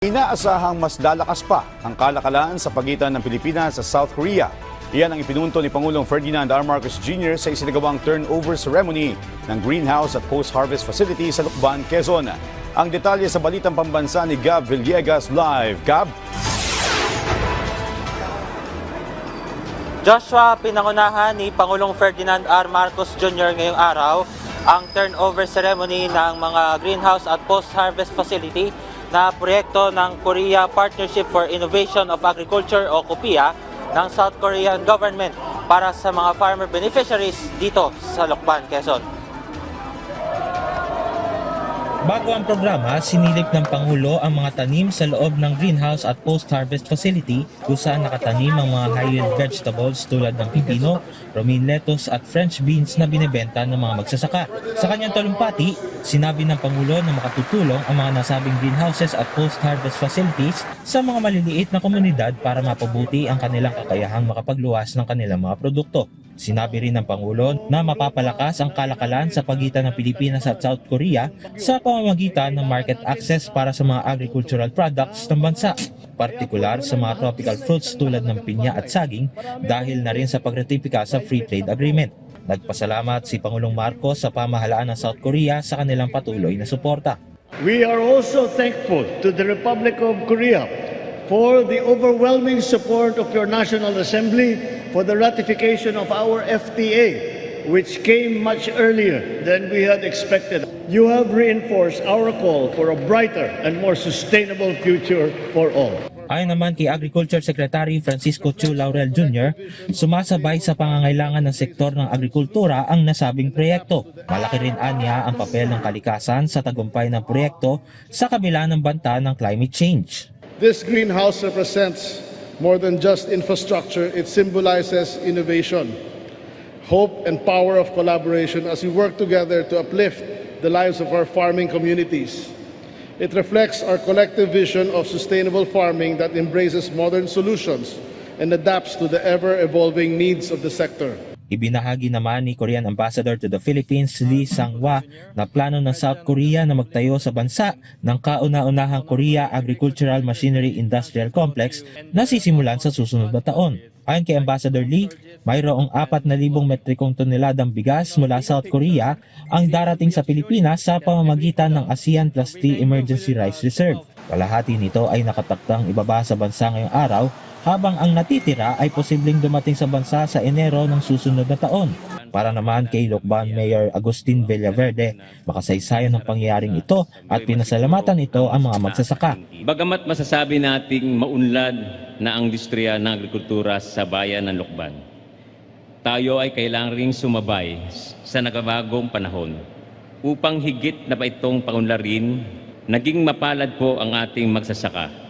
Inaasahang mas lalakas pa ang kalakalan sa pagitan ng Pilipinas at South Korea. Iyan ang ipinunto ni Pangulong Ferdinand R. Marcos Jr. sa isinagawang turnover ceremony ng greenhouse at post-harvest facility sa Lucban, Quezon. Ang detalye sa balitang pambansa ni Gab Villegas live. Gab? Joshua, pinangunahan ni Pangulong Ferdinand R. Marcos Jr. ngayong araw ang turnover ceremony ng mga greenhouse at post-harvest facility na proyekto ng Korea Partnership for Innovation of Agriculture o KOPIA ng South Korean government para sa mga farmer beneficiaries dito sa Lucban, Quezon. Bago ang programa, sinilip ng Pangulo ang mga tanim sa loob ng greenhouse at post-harvest facility kung saan nakatanim ang mga high-yield vegetables tulad ng pipino, romaine lettuce at French beans na binebenta ng mga magsasaka. Sa kanyang talumpati, sinabi ng Pangulo na makatutulong ang mga nasabing greenhouses at post-harvest facilities sa mga maliliit na komunidad para mapabuti ang kanilang kakayahang makapagluwas ng kanilang mga produkto. Sinabi rin ng Pangulo na mapapalakas ang kalakalan sa pagitan ng Pilipinas at South Korea sa pamamagitan ng market access para sa mga agricultural products ng bansa, partikular sa mga tropical fruits tulad ng pinya at saging dahil na rin sa pagratipika sa Free Trade Agreement. Nagpasalamat si Pangulong Marcos sa pamahalaan ng South Korea sa kanilang patuloy na suporta. We are also thankful to the Republic of Korea for the overwhelming support of your National Assembly for the ratification of our FTA, which came much earlier than we had expected. You have reinforced our call for a brighter and more sustainable future for all. Ayon naman kay Agriculture Secretary Francisco Chu Laurel Jr., sumasabay sa pangangailangan ng sektor ng agrikultura ang nasabing proyekto. Malaki rin anya ang papel ng kalikasan sa tagumpay ng proyekto sa kabila ng banta ng climate change. This greenhouse represents more than just infrastructure. It symbolizes innovation, hope and power of collaboration as we work together to uplift the lives of our farming communities. It reflects our collective vision of sustainable farming that embraces modern solutions and adapts to the ever-evolving needs of the sector. Ibinahagi naman ni Korean Ambassador to the Philippines Lee Sang-hwa na plano ng South Korea na magtayo sa bansa ng kauna-unahang Korea Agricultural Machinery Industrial Complex na sisimulan sa susunod na taon. Ayon kay Ambassador Lee, mayroong 4,000 metrikong toneladang bigas mula South Korea ang darating sa Pilipinas sa pamamagitan ng ASEAN Plus T Emergency Rice Reserve. Kalahati nito ay nakataktang ibaba sa bansa ngayong araw, habang ang natitira ay posibleng dumating sa bansa sa Enero ng susunod na taon. Para naman kay Lucban Mayor Agustin Villaverde, makasaysayan ng pangyayaring ito at pinasalamatan ito ang mga magsasaka. Bagamat masasabi nating maunlad na ang industriya ng agrikultura sa bayan ng Lucban, tayo ay kailangan ring sumabay sa nagabagong panahon upang higit na pa itong paunlarin, naging mapalad po ang ating magsasaka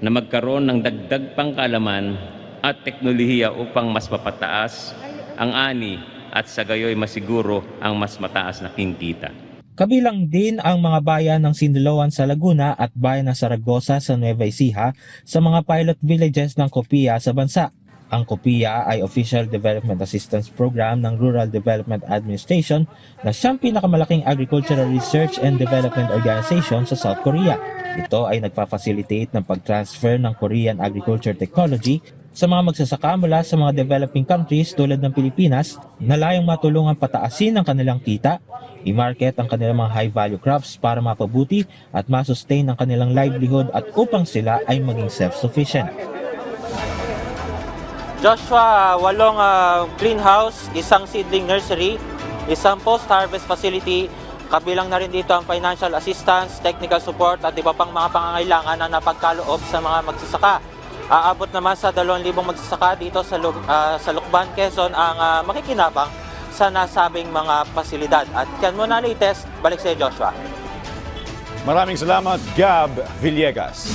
na magkaroon ng dagdag pang kaalaman at teknolohiya upang mas mapataas ang ani at sa gayoy masiguro ang mas mataas na kinkita. Kabilang din ang mga bayan ng Sinloan sa Laguna at bayan ng Saragosa sa Nueva Ecija sa mga pilot villages ng KOPIA sa bansa. Ang KOPIA ay Official Development Assistance Program ng Rural Development Administration na siyang pinakamalaking agricultural research and development organization sa South Korea. Ito ay nagpa-facilitate ng pag-transfer ng Korean agriculture technology sa mga magsasaka mula sa mga developing countries tulad ng Pilipinas na layong matulungan pataasin ang kanilang kita, i-market ang kanilang mga high-value crops para mapabuti at masustain ang kanilang livelihood at upang sila ay maging self-sufficient. Joshua, 8 greenhouse, isang seedling nursery, isang post-harvest facility, kabilang na rin dito ang financial assistance, technical support at iba pang mga pangangailangan na napagkaloob sa mga magsasaka. Aabot naman sa 2,000 magsasaka dito sa Lucban, Quezon ang makikinabang sa nasabing mga pasilidad. At yan muna latest, balik sa Joshua. Maraming salamat, Gab Villegas.